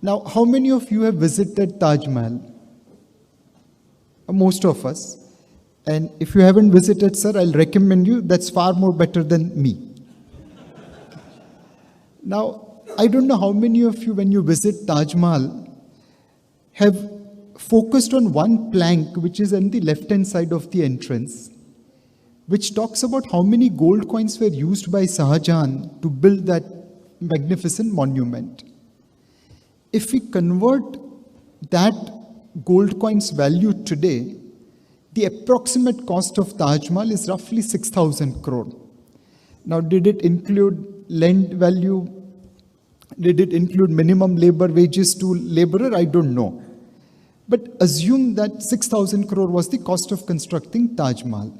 Now, how many of you have visited Taj Mahal? Most of us. And if you haven't visited, sir, I'll recommend you. That's far more better than me. Now, I don't know how many of you, when you visit Taj Mahal, have focused on one plank, which is on the left-hand side of the entrance, which talks about how many gold coins were used by Shah Jahan to build that magnificent monument. If we convert that gold coin's value today, the approximate cost of Taj Mahal is roughly 6,000 crore. Now, did it include land value? Did it include minimum labor wages to laborer? I don't know. But assume that 6,000 crore was the cost of constructing Taj Mahal.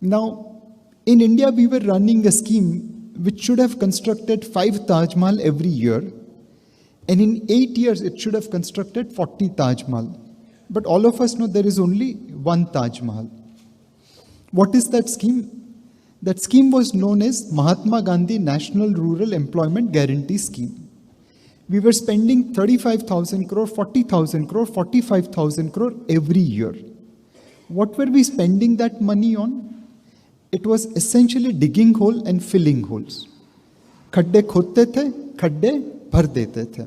Now, in India, we were running a scheme which should have constructed 5 Taj Mahal every year. And in 8 years, it should have constructed 40 Taj Mahal. But all of us know there is only one Taj Mahal. What is that scheme? That scheme was known as Mahatma Gandhi National Rural Employment Guarantee Scheme. We were spending 35,000 crore, 40,000 crore, 45,000 crore every year. What were we spending that money on? It was essentially digging hole and filling holes. खड्डे खोदते थे, खड्डे भर देते थे.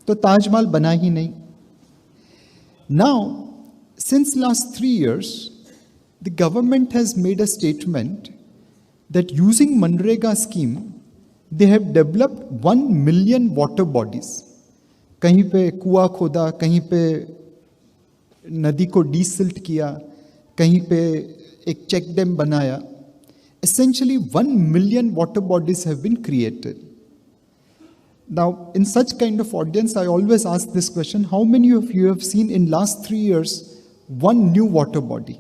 तो ताजमहल बना ही नहीं. Now, since last 3 years, the government has made a statement that using Manrega scheme, they have developed 1 million water bodies. कहीं पे कुआं खोदा, कहीं पे नदी को डीसिल्ट किया, कहीं पे एक चेक डैम बनाया. Essentially, 1 million water bodies have been created. Now, in such kind of audience, I always ask this question: how many of you have seen in last 3 years one new water body?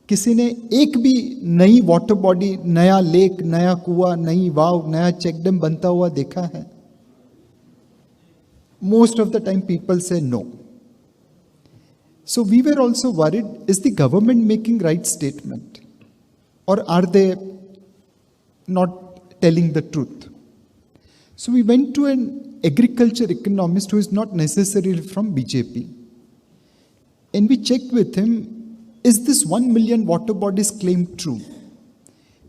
किसी ने एक भी नई water body, नया lake, नया कुआं, नई वाव, नया चेक डैम बनता हुआ देखा है? Most of the time people say no. So we were also worried, is the government making right statement? Or are they not telling the truth? So we went to an agriculture economist who is not necessarily from BJP. And we checked with him, is this 1 million water bodies claim true?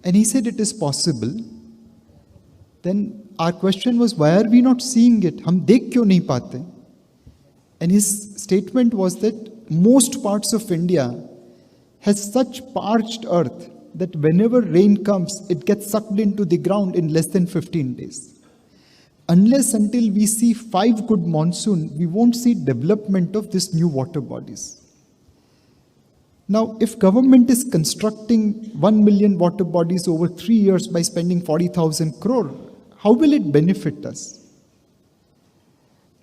And he said it is possible. Then our question was, why are we not seeing it? हम देख क्यों नहीं पाते? And his statement was that most parts of India has such parched earth that whenever rain comes, it gets sucked into the ground in less than 15 days. Unless until we see 5 good monsoon, we won't see development of these new water bodies. Now, if government is constructing 1 million water bodies over 3 years by spending 40,000 crore, how will it benefit us?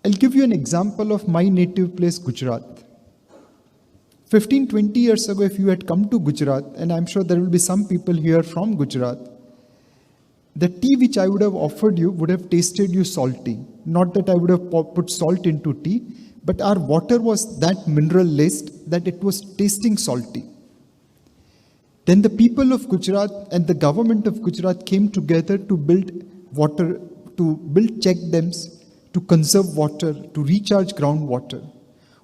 I'll give you an example of my native place, Gujarat. 15-20 years ago, if you had come to Gujarat, and I'm sure there will be some people here from Gujarat, the tea which I would have offered you would have tasted you salty. Not that I would have put salt into tea, but our water was that mineral-laced that it was tasting salty. Then the people of Gujarat and the government of Gujarat came together to build water, to build check dams, to conserve water, to recharge groundwater.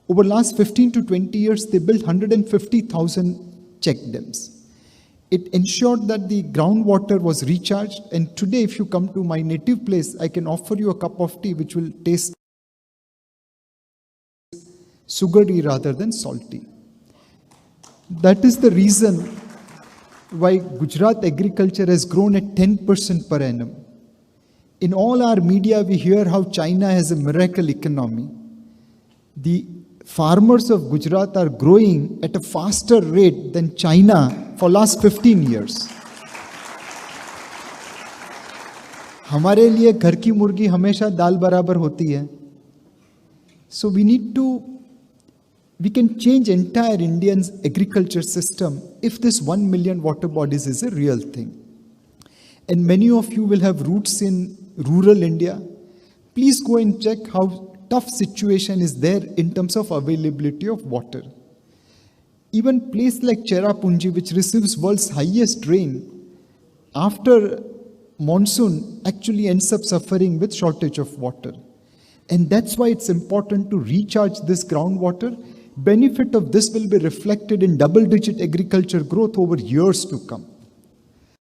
Over the last 15 to 20 years, they built 150,000 check dams. It ensured that the groundwater was recharged, and today if you come to my native place, I can offer you a cup of tea which will taste sugary rather than salty. That is the reason why Gujarat agriculture has grown at 10% per annum. In all our media, we hear how China has a miracle economy. The farmers of Gujarat are growing at a faster rate than China for last 15 years. हमारे लिए घर की मुर्गी हमेशा दाल बराबर होती है. So we can change entire Indian's agriculture system if this 1 million water bodies is a real thing. And many of you will have roots in rural India. Please go and check how tough situation is there in terms of availability of water. Even place like Cherrapunji, which receives world's highest rain, after monsoon actually ends up suffering with shortage of water. And that's why it's important to recharge this groundwater. Benefit of this will be reflected in double-digit agriculture growth over years to come.